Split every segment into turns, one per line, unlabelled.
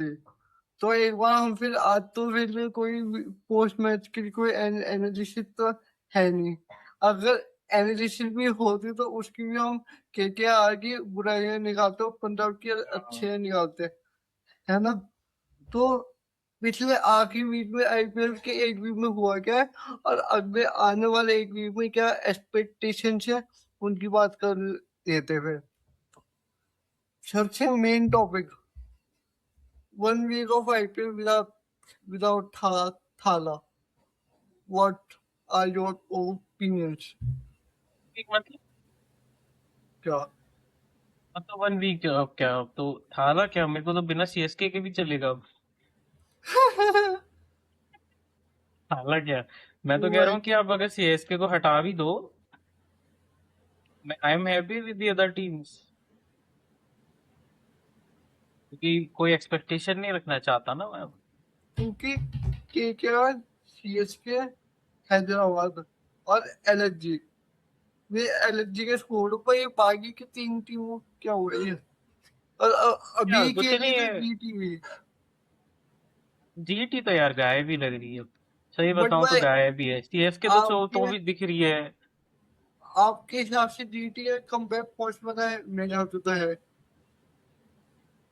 तो एक बार हम फिर आज तो फिर कोई पोस्ट मैच की कोई एनालिसिस तो है नहीं। अगर एनालिसिस भी होती तो उसकी भी हम केकेआर की बुराइयां निकालते और पंजाब की
हाँ।
अच्छे निकालते, है ना? तो पिछले आखिरी वीक में आईपीएल के एक वीक में हुआ क्या है और अगले आने वाले एक वीक में क्या एक्सपेक्टेशन है, उनकी बात कर लेते फिर। सबसे main topic, 1 week of IPL without Thala. What are your opinions?
Week मतलब
क्या?
मतलब 1 वीक क्या अब तो था ना क्या, मेरे को तो बिना सीएसके के भी चलेगा अब। हाला क्या, मैं तो कह रहा
वही।
हूँ कि आप अगर सीएसके को हटा भी दो, I am happy with the other teams, क्योंकि कोई एक्सपेक्टेशन नहीं रखना चाहता ना मैं।
क्योंकि केकेआर, सीएसके, हैदराबाद और एलएसजी, वे एलएसजी के स्कोर पर ये बाकी की 3 टीमों क्या हो रही है। और
क्या
अभी
कुछ
के लिए
नहीं
तो
है।
जीटी हुई।
जीटी तो यार गायब ही लग रही है, सही
बट
बताऊं तो
भाई,
गायब ही है। सीएसके तो
आपके
भी दिख रही है।
आपके हिसाब से जीटी का कमबैक पॉइंट पता है मेरे हिसाब से तो है।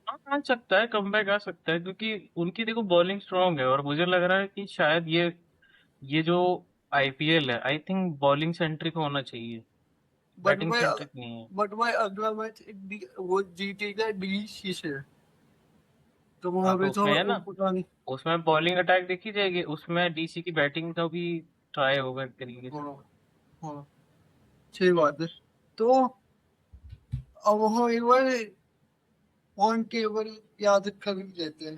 हाँ, आ सकता है, कमबैक आ सकता है, क्योंकि उनकी देखो बॉलिंग स्ट्रांग है, और मुझे लग रहा है कि शायद ये जो आईपीएल है, आई थिंक बॉलिंग सेंट्रिक होना चाहिए,
बट
बैटिंग
भाई
सेंट्रिक नहीं है।
बट भाई अगला मैच वो जीटी का डीसी से है। तो
हाँ
वहां
तो
पे तो
उसमें है
वो
ना,
पता नहीं।
उसमें बॉलिंग अटैक देखी जाएगी, उसमें डीसी की बैटिंग का भी ट्राई होगा एक तरीके से।
हाँ, हाँ, सही बात है। तो अब हम एक बार पॉइंट टेबल याद कर लेते हैं।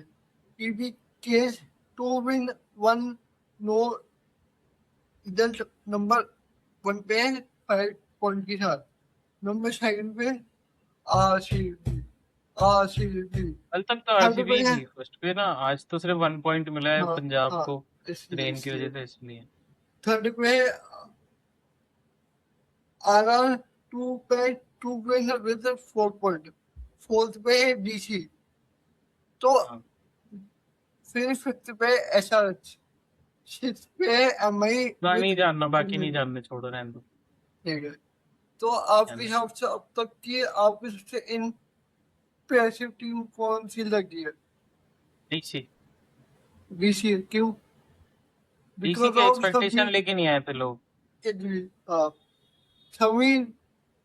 TV case 2 win 1 no result. Number 1 पे है 5 पॉइंट के साथ। नंबर 2 पे आरसीबी। आरसीबी
कल तक तो
थर्ड
आरसीबी
पे है।
थी फर्स्ट पे ना, आज तो सिर्फ 1 पॉइंट मिला है
हाँ,
पंजाब
हाँ,
को,
इसलिए
रेन की
इसलिए
वजह से, इसलिए।
थर्ड पे है आरआर। टू पे विद 4 पॉइंट। फोर्थ पे है डीसी। तो
हाँ
फिर फिफ्थ पे एसआरएच। सिक्स पे है एमआई
ना, नहीं
विद
जानना, बाकी नहीं
2 विन।
जानने, छोड़ो, रहने दो।
ठीक है। तो आपके
रहने दो।
हिसाब से अब तक की आपकी सबसे इम्प्रेसिव टीम कौन सी लगी है?
डीसी।
बीसी क्यों?
डीसी
बिकॉज
के
ऑफ
एक्सपेक्टेशन
सभी
लेके नहीं आए थे लोग।
इडली, सभी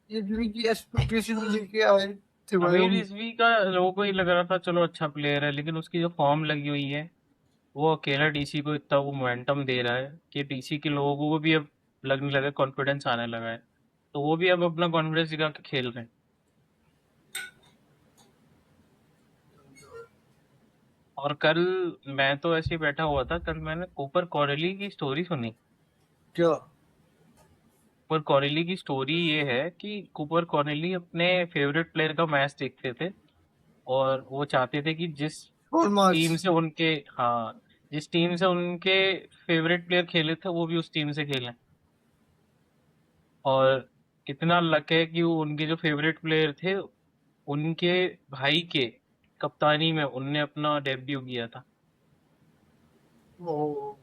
इडली की एक्सपेक्टेशन लेके आए थे भाई
अमीर
हम।
रिजवी का लोगों को ही लग रहा था चलो अच्छा प्लेयर है, लेकिन उसकी जो फॉर्म लगी हुई है, वो अकेला डीसी को इतना वो मोमेंटम दे रहा है कि डीसी के लोगों को भी अब लगने लगा, कॉन्फिडेंस आने लगा है, तो वो भी अब अपना कॉन्फिडेंस दिखा के खेल रहे हैं। और कल मैं तो ऐसे ही बैठा हुआ था, कल मैंने कूपर कोरेली की स्टोरी सुनी।
क्या?
कूपर कोरेली की स्टोरी ये है कि कूपर कोरेली अपने फेवरेट प्लेयर का मैच देखते थे, और वो चाहते थे कि जिस
और मार्च।
टीम से उनके, हाँ, जिस टीम से उनके फेवरेट प्लेयर खेले थे वो भी उस टीम से खेलें। और इतना लक है कि वो उनके जो फेवरेट प्लेयर थे, उनके भाई के कप्तानी में उनने अपना डेब्यू किया था।
ओ,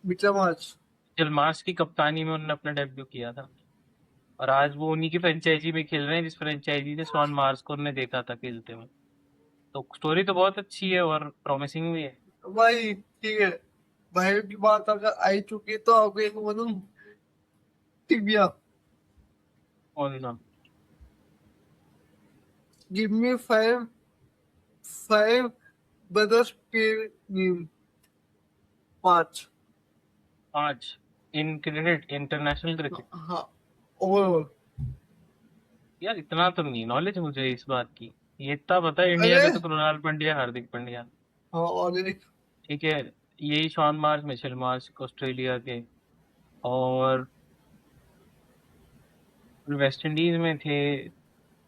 बीटा मार्च।
मिचेल मार्श की कप्तानी में उन्होंने अपना डेब्यू किया था, और आज वो उन्हीं की फ्रेंचाइजी में खेल रहे हैं जिस फ्रेंचाइजी से शॉन मार्श को उन्होंने देखा था खेलते हुए। तो स्टोरी तो बहुत अच्छी है और प्रॉमिसिंग भी है।
भाई ठीक है, भाई की बात अगर आई चुकी है तो आपको एक बोलूं, टिबिया।
कौन सा?
गिव मी फाइव ब्रदर्स के नेम। 5।
आज इन क्रिकेट, इंटरनेशनल क्रिकेट।
हाँ, ओवरऑल।
यार इतना तो नहीं नॉलेज मुझे इस बात की, ये इतना पता है इंडिया
अरे
के तो कृणाल पंड्या, हार्दिक पांड्या।
हाँ, और एक
ठीक है, यही Shaun Marsh, Mitchell Marsh Australia के, और वेस्ट इंडीज में थे,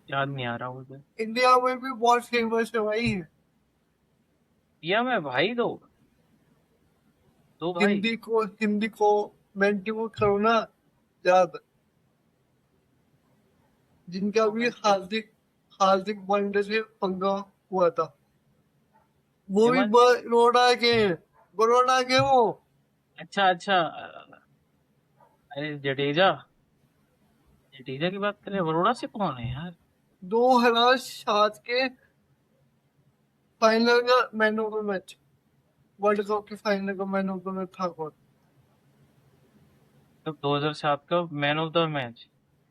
याद नहीं आ रहा मुझे।
इंडिया में भी बहुत फेमस है भाई।
इंडिया में भाई दो भाई।
हिंदी को मेंटिव करो ना, याद। जिनका भी
मोमेंट।
हार्दिक हार्दिक पांड्या से पंगा हुआ था। वो भी
हिमांशु
बड़ौदा के वो
अच्छा अच्छा अरे जडेजा जडेजा की बात करें बड़ोड़ा से कौन है यार
2007 के फाइनल का man of the match, world cup के फाइनल का मैन ऑफ द मैच था कौन?
तो 2007 का man of the match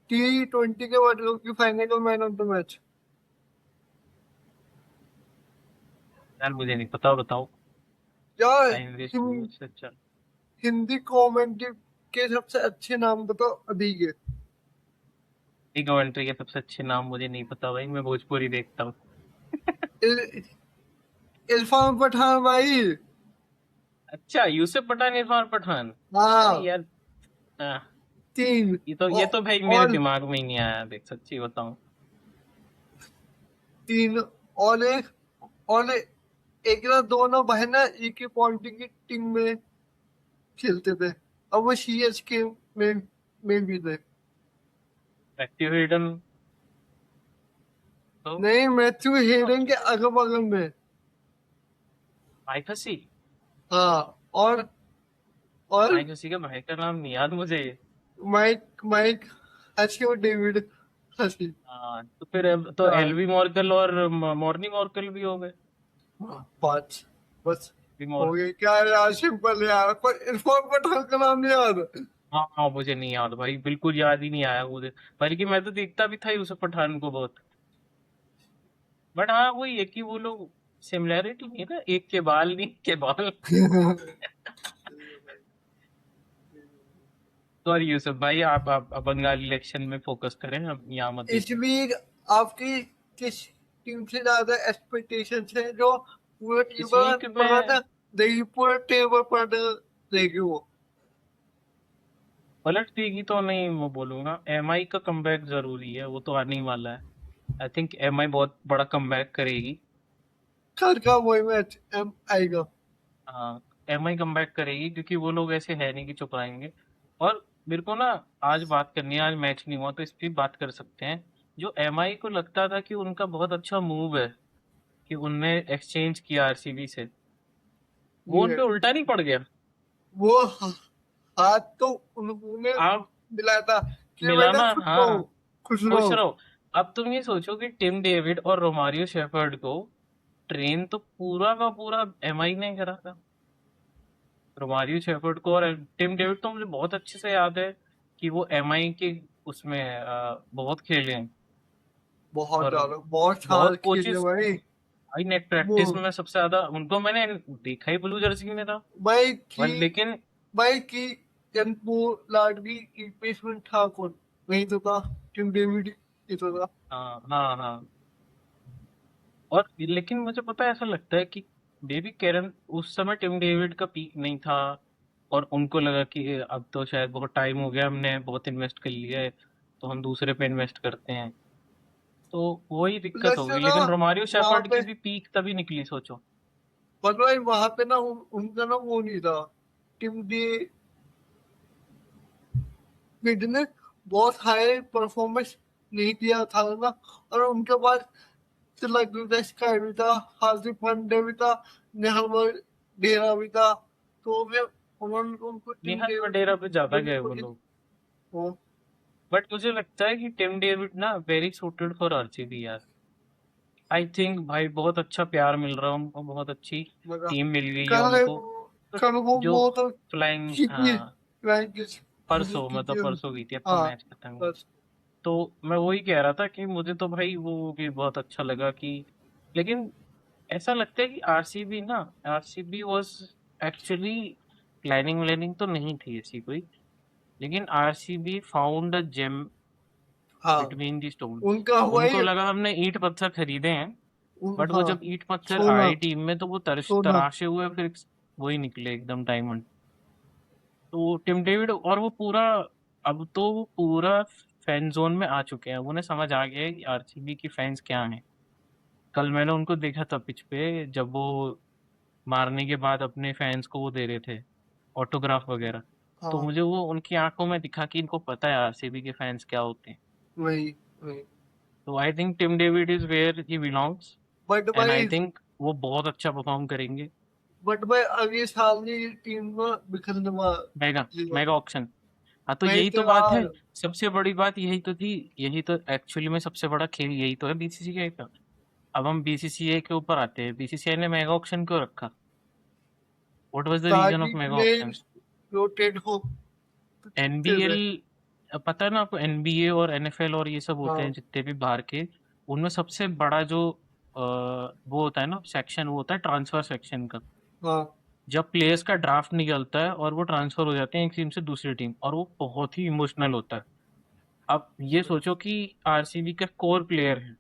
T20 के वर्ल्ड कप की फाइनल का मैन ऑफ द मैच।
यार मुझे नहीं पता बताओ
यार
इंग्लिश
हिं-
अच्छा
हिंदी कमेंट्री के सबसे अच्छे नाम बताओ अभी के।
एक कमेंट्री के सबसे अच्छे नाम मुझे नहीं पता भाई मैं भोजपुरी देखता हूँ
इर- इरफान पठान भाई।
अच्छा यूसुफ पठान इरफान पठान अरे
हाँ,
यार हाँ,
तीन।
ये तो भाई मेरे
और
दिमाग में ही नहीं आया देख सच्ची बताऊं
तीन और एक ना दोनों बहन एक ही पॉलिटी की टीम में खेलते थे। अब वो CSK में भी थे।
एक्टिव हिडन तो
नहीं, मैथ्यू हेडन के अगल बगल में।
माइक हसी
हाँ, और
माइक हसी का भाई का नाम नहीं याद मुझे
माइक माइक हसी और डेविड हसी।
हाँ तो फिर तो
हाँ,
एलवी मॉर्कल और मॉर्नी मॉर्कल भी हो गए
पांच बस
एलवी
हो
मॉर्कल
गए क्या यार, सिंपल यार, पर इरफान पठान का नाम नहीं याद।
हाँ हाँ मुझे नहीं याद भाई बिल्कुल याद ही नहीं आया मुझे बल्कि मैं तो देखता भी था यूसुफ पठान को बहुत बट हाँ वही है कि वो लोग सिमिलैरिटी नहीं है ना एक के बाल नहीं के बाल सॉरी यूसुफ भाई आप बंगाली इलेक्शन में फोकस करें अब यहाँ मत
इस
देखिए
वीक आपकी किस टीम से ज्यादा एक्सपेक्टेशन है, जो पूरा
इस
टेबल
वीक
पर
में
देखिए, पूरा टेबल पर देखिए वो।
पलट देगी तो नहीं मैं बोलूंगा एमआई का कमबैक जरूरी है वो तो आने ही वाला है आई थिंक एमआई बहुत बड़ा कमबैक करेगी
कल का वही मैच एम आएगा।
हाँ एमआई कमबैक करेगी क्योंकि वो लोग ऐसे है नहीं कि चुप रहेंगे और मेरे को ना आज बात करनी है आज मैच नहीं हुआ तो इस पे बात कर सकते हैं जो एमआई को लगता था कि उनका बहुत अच्छा मूव है कि उनने एक्सचेंज किया आरसीबी से वो उन
ये
पे उल्टा नहीं पड़ गया
वो हाथ तो उन्होंने
आप
मिलाया था कि बेटा
मिलाना
खुश रहो,
हाँ
खुश
खुश
रहो।
रहो अब तुम ये सोचो कि टिम डेविड और रोमारियो शेफर्ड को ट्रेन तो पूरा का पूरा एमआई ने करा था रोमारियो शेफर्ड को और टिम डेविड तो मुझे बहुत अच्छे से याद है कि वो एमआई के उसमें बहुत खेले हैं
बहुत
और
ज्यादा, बहुत साल
बहुत
खेले
कोचेस
भाई।
भाई नेट
वो
प्रैक्टिस में सबसे ज्यादा उनको मैंने देखा ही ब्लू जर्सी में था
भाई
पर
की
लेकिन
भाई की वो लाडली रिप्लेसमेंट था कौन? नहीं तो था टिम डेविड ही तो था।
हाँ हाँ हाँ और लेकिन मुझे पता है ऐसा लगता है कि डेविड कैरन उस समय टिम डेविड का पीक नहीं था और उनको लगा कि अब तो शायद बहुत टाइम हो गया हमने बहुत इन्वेस्ट कर लिया है तो हम दूसरे पे इन्वेस्ट करते हैं तो वही दिक्कत
प्लस
हो गई
ना
लेकिन रोमारियो
वहां
शेफर्ड
पे,
की भी पीक तभी निकली सोचो
पता है वहां पे ना उनका ना वो नहीं था। टिम डेविड ने बहुत हाई परफॉर्मेंस नहीं दिया था ना। और उनके पास तिलक स्काई भी था, हार्दिक पांड्या भी था, नेहल डेरा भी था। तो फिर उन्होंने उनको टिम
निहाल वडेरा पे ज्यादा गए वो
डेविड
लोग
को
बट मुझे लगता है कि टिम डेविड ना वेरी सूटेड फॉर आरसीबी यार आई थिंक भाई बहुत अच्छा प्यार मिल रहा है उनको बहुत अच्छी
मजा।
टीम मिल गई है
कल
उनको तो
कल वो
जो
बहुत
फ्लाइंग
जीती
हाँ
रैंक
परसों
जीती
मतलब परसों गई थी अब तो
हाँ,
मैच खत्म हुआ
बस।
तो मैं वही कह रहा था कि मुझे तो भाई वो भी बहुत अच्छा लगा कि लेकिन ऐसा लगता है कि आरसीबी ना आरसीबी वाज एक्चुअली प्लानिंग व्लानिंग तो नहीं थी ऐसी कोई लेकिन आरसीबी फाउंड अ जेम
हाँ,
बिटवीन दी स्टोन
उनका हुआ
उनको
ही
लगा हमने ईंट पत्थर खरीदे हैं बट वो
हाँ,
जब ईंट पत्थर
सोना
आए टीम में तो वो
सोना।
तराशे हुए फिर वही निकले एकदम डायमंड तो टिम डेविड और वो पूरा अब तो वो पूरा फैन जोन में आ चुके हैं उन्हें समझ आ गया है कि आरसीबी की फैंस क्या हैं कल मैंने उनको देखा था पिच पे जब वो मारने के बाद अपने फैंस को वो दे रहे थे ऑटोग्राफ वगैरह तो
हाँ,
मुझे वो उनकी आंखों में दिखा कि इनको पता है आरसीबी के फैंस क्या होते हैं
वही वही।
तो I think Tim David is where he belongs
but
and I
भाई
थिंक वो बहुत अच्छा परफॉर्म करेंगे।
बट भाई अगले साल की टीम को बिखरने
मेगा मेगा ऑक्शन। हाँ, तो
वही
यही
तो
तो बात है।
यार।
सबसे बड़ी बात यही तो थी। यही तो एक्चुअली में सबसे बड़ा खेल यही तो है बीसीसीआई का। अब हम बीसीसीआई के ऊपर आते हैं। बीसीसीआई ने मेगा ऑक्शन क्यों रखा? व्हाट वाज द रीजन
ताकि
of mega auction?
Players rotate हो
एनबीएल,
रहे।
पता है ना आपको? एनबीए और एनएफएल और ये सब होते हैं
हाँ
जितने भी बाहर के, उनमें सबसे बड़ा जो वो होता है ना सेक्शन, वो होता है ट्रांसफर सेक्शन का।
हाँ
जब प्लेयर्स का ड्राफ्ट निकलता है और वो ट्रांसफर हो जाते हैं एक टीम से दूसरी टीम, और वो बहुत ही इमोशनल होता है। अब ये सोचो कि आरसीबी का कोर प्लेयर है,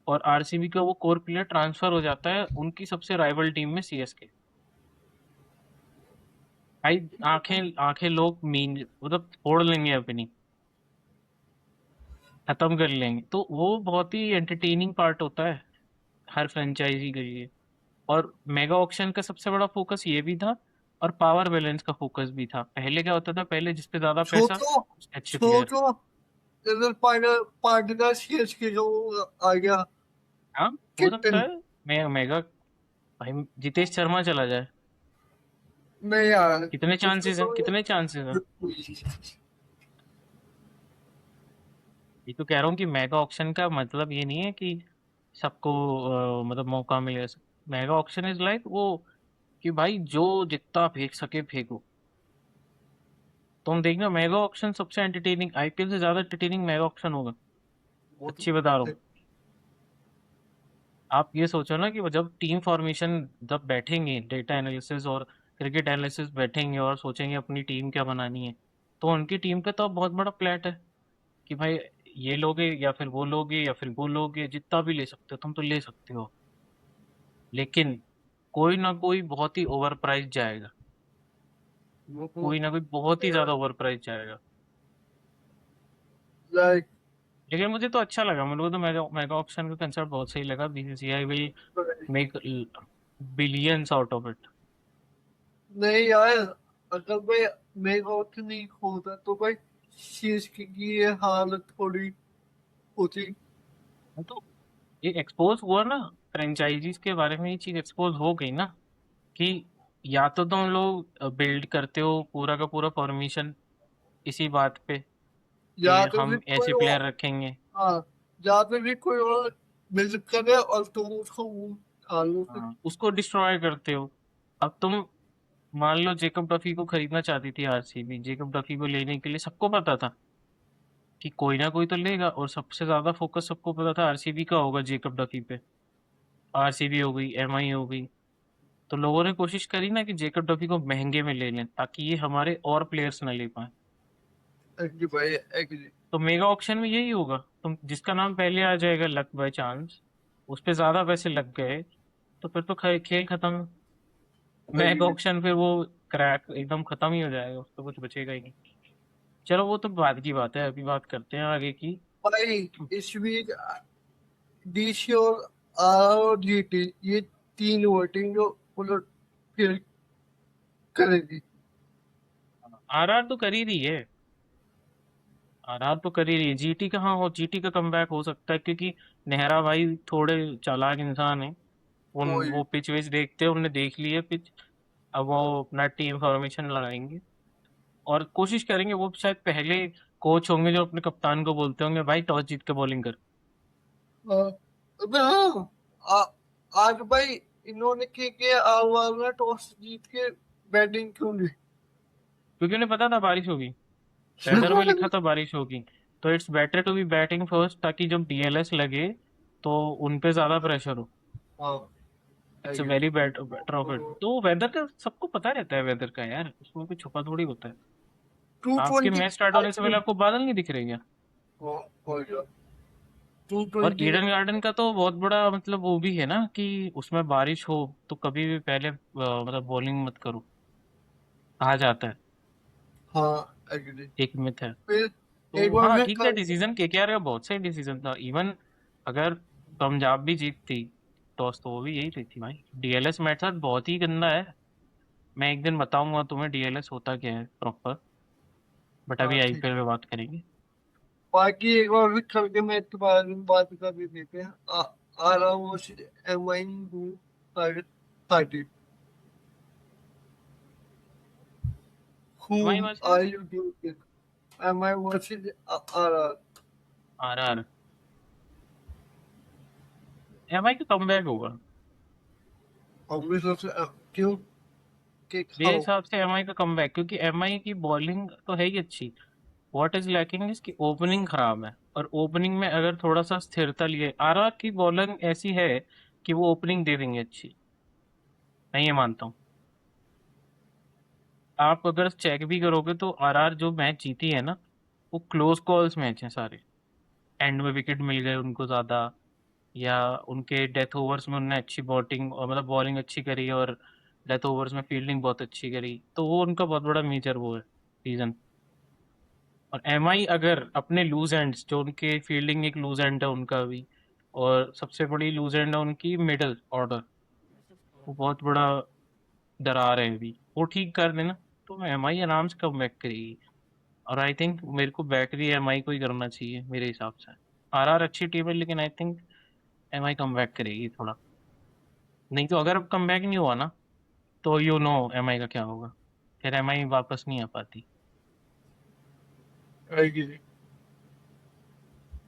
और आरसीबी का वो कोर प्लेयर ट्रांसफर हो जाता है उनकी सबसे राइवल टीम में, सीएसके। भाई, आंखें आंखें लोग मीन मतलब फोड़ लेंगे अपनी, खत्म कर लेंगे। तो वो बहुत ही एंटरटेनिंग पार्ट होता है हर फ्रेंचाइजी के लिए। और मेगा ऑक्शन का सबसे बड़ा फोकस ये भी था, और पावर बैलेंस का फोकस भी था। पहले क्या होता था? पहले जिस पे ज्यादा पैसा,
सोचो
उसके अच्छे प्लेयर।
सोचो अगर पार्टनर सीएसके का वो आ गया
हाँ, हो सकता
कैप्टन।
है। मेगा भाई जितेश शर्मा चला जाए।
नहीं यार
कितने
उसको
चांसेस हैं,
तो
कितने चांसेस हैं? ये तो कह रहा हूँ कि मेगा ऑक्शन का मतलब ये नहीं है कि सबको मतलब मौका मिले। मेगा ऑक्शन इज लाइक वो, कि भाई जो जितना फेंक सके फेंको। तुम देखना, मेगा ऑक्शन सबसे एंटरटेनिंग, आईपीएल से ज्यादा एंटरटेनिंग मेगा ऑक्शन होगा।
वो तो
सच्ची बता रहा हूँ। आप ये सोचो ना कि वो जब टीम फॉर्मेशन, जब बैठेंगे डेटा एनालिसिस और क्रिकेट एनालिसिस बैठेंगे और सोचेंगे अपनी टीम क्या बनानी है, तो उनकी टीम का तो बहुत बड़ा प्लेट है कि भाई ये लोगे या फिर वो लोगे या फिर वो लोगे, जितना भी ले सकते हो तुम तो ले सकते हो। लेकिन कोई ना कोई बहुत ही ओवर प्राइस जाएगा।
वो तो
कोई ना कोई बहुत ही ज्यादा ओवर प्राइस जाएगा।
लाइक
लेकिन मुझे तो अच्छा लगा, मुझे तो मेगा मेगा ऑप्शन का कंसेप्ट बहुत सही लगा। BCCI will make billions out of it.
नहीं यार अगर भाई मेगा ऑप्शन नहीं होता तो भाई सीएसके की ये हालत थोड़ी होती।
तो ये एक्सपोज हुआ ना, फ्रेंचाइजीज के बारे में ये चीज एक्सपोज हो गई ना, कि या तो तुम लोग बिल्ड करते हो पूरा का पूरा फॉर्मेशन इसी बात पे कि
या तो फिर
हम
कोई
ऐसे
और।
प्लेयर रखेंगे।
हाँ या तो फिर कोई और मिल करे और तुम उसको वो डालो फिर।
हाँ, उसको डिस्ट्रॉय करते हो। अब तुम मान लो जेकब डफी को खरीदना चाहती थी आरसीबी। जेकब डफी को लेने के लिए सबको पता था कि कोई ना कोई तो लेगा, और सबसे ज्यादा फोकस सबको पता था आरसीबी का होगा जेकब डफी पे। आरसीबी हो गई, एमआई हो गई। तो लोगों ने कोशिश करी ना कि जेकब डफी को महंगे में ले लें ताकि ये हमारे और प्लेयर्स ना ले पाए।
एग्री भाई एग्री।
तो मेगा ऑक्शन में यही होगा, तुम जिसका नाम पहले आ जाएगा लक बाय चांस, उस पे ज्यादा पैसे लग गए, तो फिर तो खेल खत्म। मेगा
एग्री
ऑक्शन फिर वो क्रैक एकदम खत्म ही हो जाएगा, उस तो कुछ बचेगा ही नहीं। चलो वो तो बाद की बात है, अभी बात करते हैं आगे की।
भाई इस वीक डीसी और आर और जीटी ये तीन वोटिंग जो मतलब फिर करेगी।
आरआर तो कर ही रही है। आरआर तो कर ही रही है। जीटी कहाँ हो, जीटी का कमबैक हो सकता है क्योंकि नेहरा भाई थोड़े चालाक इंसान है। उन
कोई
वो पिच विच देखते हैं, उनने देख ली है पिच। अब वो अपना टीम फॉर्मेशन लगाएंगे और कोशिश करेंगे। वो शायद पहले कोच होंगे जो अपने कप्तान को बोलते होंगे, भाई टॉस जीत के बॉलिंग कर।
हाँ, अबे हाँ आज भाई इन्होंने के आर ने टॉस जीत के बैटिंग क्यों ली।
क्योंकि उन्हें पता था बारिश होगी। वेदर में लिखा था बारिश होगी। तो it's better to be batting first, ताकि जब डीएलएस लगे तो उन पे ज्यादा प्रेशर हो।
हाँ
it's
agree.
Very better of it. तो वेदर का सबको पता रहता है, वेदर का यार उसमें कोई छुपा थोड़ी होता है।
टू
आपके
ट्वेंटी
मैच स्टार्ट होने से पहले आपको बादल नहीं दिख रहे क्या?
हो गया टू
और
ट्वेंटी।
ईडन गार्डन का तो बहुत बड़ा मतलब वो भी है ना कि उसमें बारिश हो तो कभी भी पहले मतलब बॉलिंग मत करो, कहा जाता है।
हाँ एग्री।
एक मिथ है।
फिर एक
तो
बार
हाँ
मैं
ठीक है,
कल।
डिसीजन केकेआर का बहुत सही डिसीजन था। इवन अगर पंजाब भी जीतती टॉस, तो वो भी यही रहती भाई। डीएलएस मेथड बहुत ही गंदा है। मैं एक दिन बताऊंगा तुम्हें डीएलएस होता क्या है प्रॉपर। बट
हाँ
अभी
ठीक
आईपीएल
है।
में बात करेंगे।
बाकी एक बार फिर कल के मैच के बारे में बात कर भी देते हैं। आ रहा हूँ एम आई हूँ। target 30.
MI
Whom
versus
are you doing? Am I watching RR?
RR. MI का कमबैक होगा
Obviously, क्यों कि
मेरे
खाओ
हिसाब से एमआई का कमबैक, क्योंकि एमआई की बॉलिंग तो है ही अच्छी। व्हाट इज लैकिंग इसकी ओपनिंग खराब है, और ओपनिंग में अगर थोड़ा सा स्थिरता लिए, आरआर की बॉलिंग ऐसी है कि वो ओपनिंग दे देंगे अच्छी, मैं ये मानता हूँ। आप अगर चेक भी करोगे तो आरआर जो मैच जीती है ना, वो क्लोज कॉल्स मैच हैं सारे। एंड में विकेट मिल गए उनको ज्यादा, या उनके डेथ ओवर्स में उन्होंने अच्छी बॉटिंग और मतलब बॉलिंग अच्छी करी, और डेथ ओवर्स में फील्डिंग बहुत अच्छी करी, तो वो उनका बहुत बड़ा मेजर वो है रीजन। और एमआई अगर अपने लूज एंड्स, जो उनके फील्डिंग एक लूज एंड है उनका भी, और सबसे बड़ी लूज एंड है उनकी मिडल ऑर्डर, वो बहुत बड़ा दरार है अभी, वो ठीक कर देना तो एमआई आराम से कम बैक करेगी। और आई थिंक मेरे को बैक भी एमआई को ही करना चाहिए मेरे हिसाब से। आरआर अच्छी टीम है, लेकिन I think MI come back करेगी थोड़ा। नहीं तो अगर अब कम बैक नहीं हुआ ना, तो यू नो एमआई का क्या होगा, फिर एमआई वापस नहीं आ पाती।
आएगी।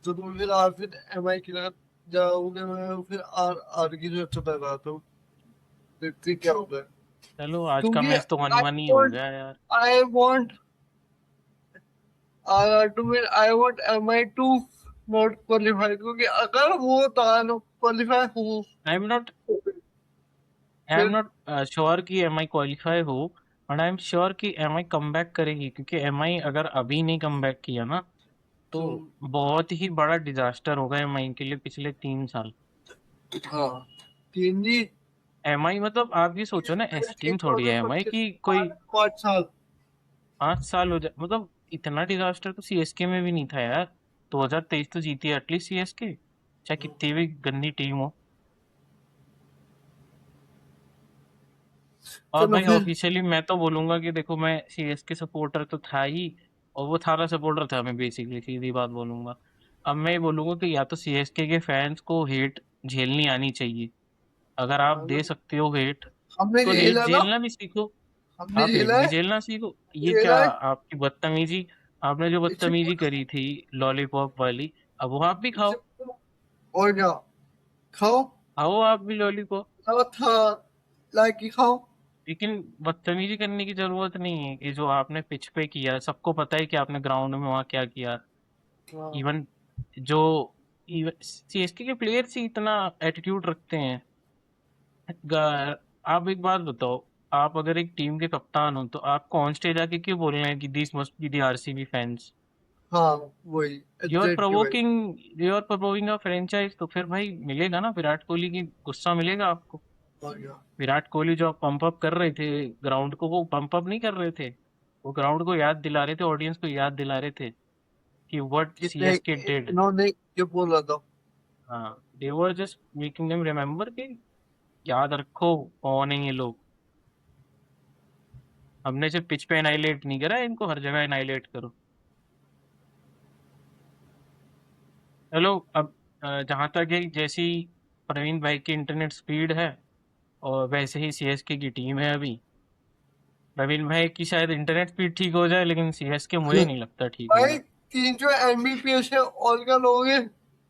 तो तुम फिर आर फिर MI के साथ जाओगे, मैं फिर आर की जो अच्छा लगाता हूँ, देखते क्या होगा।
चलो आज का
क्योंकि
मैच तो वन
आई
वन ही हो
वांट
गया यार।
I want to win. I want MI to not qualify, क्योंकि अगर वो क्वालिफाई हो
I am not I am
फिर
नॉट श्योर कि एमआई क्वालिफाई हो, बट आई एम श्योर कि एमआई कम बैक करेगी, क्योंकि एमआई अगर अभी नहीं कम बैक किया ना, तो
तो
बहुत ही बड़ा डिजास्टर होगा एमआई के लिए पिछले 3 साल।
हाँ तीन जी
एमआई मतलब आप ये सोचो ना, ऐसी टीम थोड़ी है एमआई
2025
की कोई
5 साल।
5 साल हो जाए, मतलब इतना डिजास्टर तो सीएसके में भी नहीं था यार। 2023 तो जीती है एटलीस्ट सीएसके, चाहे कितनी भी गंदी टीम हो। और
चलो
भाई
फिर
ऑफिशियली मैं तो बोलूंगा कि देखो, मैं सीएसके सपोर्टर तो था ही, और वो थारा सपोर्टर था, मैं बेसिकली सीधी बात बोलूंगा। अब मैं ये बोलूंगा कि या तो सीएसके के फैंस को हेट झेलनी आनी चाहिए। अगर आप दे सकते हो हेट,
हमने
तो हेट
खेला ना,
झेलना भी सीखो।
हमने
आप हेट
खेला
भी
है,
झेलना सीखो। ये क्या
खेला है
आपकी बदतमीजी, आपने जो
इसे
बदतमीजी करी थी लॉलीपॉप वाली, अब वो आप भी
इसे
खाओ।
और क्या खाओ,
खाओ आप भी लॉलीपॉप।
था लाइक खाओ।
लेकिन बदतमीजी करने की जरूरत नहीं है। ये जो आपने पिच पे किया, सबको पता है कि आपने ग्राउंड में वहां क्या किया।
हाँ
इवन जो सीएसके के प्लेयर्स ही इतना एटीट्यूड रखते हैं। आप एक बात बताओ, आप अगर एक टीम के कप्तान हो, तो आपको ऑन स्टेज आके क्यों बोल रहे हैं कि this must be the RCB fans.
हाँ वही एग्जैक्टली भाई।
You are provoking a franchise, तो फिर भाई मिलेगा ना विराट कोहली की गुस्सा मिलेगा आपको।
और क्या
विराट कोहली जो पंप अप कर रहे थे ग्राउंड को, वो पंप अप नहीं कर रहे थे, वो ग्राउंड को याद दिला रहे थे, ऑडियंस को याद दिला रहे थे कि व्हाट
कितने
सीएसके डिड।
इन्होंने ये बोला था।
हाँ, they were just making them remember कि याद रखो कौन है ये लोग। हमने सिर्फ पिच पे एनाइलेट नहीं करा, इनको हर जगह एनाइलेट करो। चलो अब जहां तक है, जैसी प्रवीण भाई की इंटरनेट स्पीड है, और वैसे ही सीएसके की टीम है अभी। प्रवीण भाई की शायद इंटरनेट स्पीड ठीक हो जाए, लेकिन सीएसके मुझे नहीं लगता ठीक
भाई
होगा।
300 MBPS है, और क्या लोगे।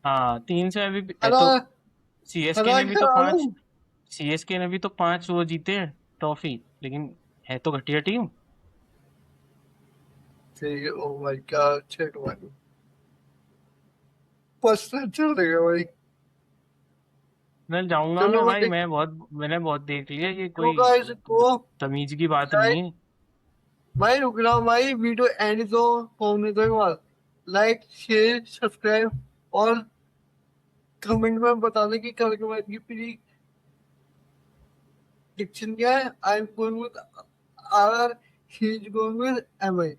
हाँ, 3 से अभी है
हरा
तो। सीएसके
हरा
ने भी तो
करा दो।
5, सीएसके ने भी तो 5 वो जीते हैं ट्रॉफी, लेकिन है तो घटिया टीम।
ठीक है, ओ भाई क्या अच्छे भाई, पर्सनल चल देगा भाई।
मैं जाऊंगा
चलो
मैं भाई,
भाई,
मैंने बहुत देख लिया, ये
तो
कोई
गाइस को
तमीज की बात
लाइक,
नहीं है।
भाई रुक रहा हूँ भाई, वीडियो एंड तो होने के बाद लाइक शेयर सब्सक्राइब और कमेंट में बताने की कल के बाद की प्रिडिक्शन क्या है। I am going with R, he is going with MI।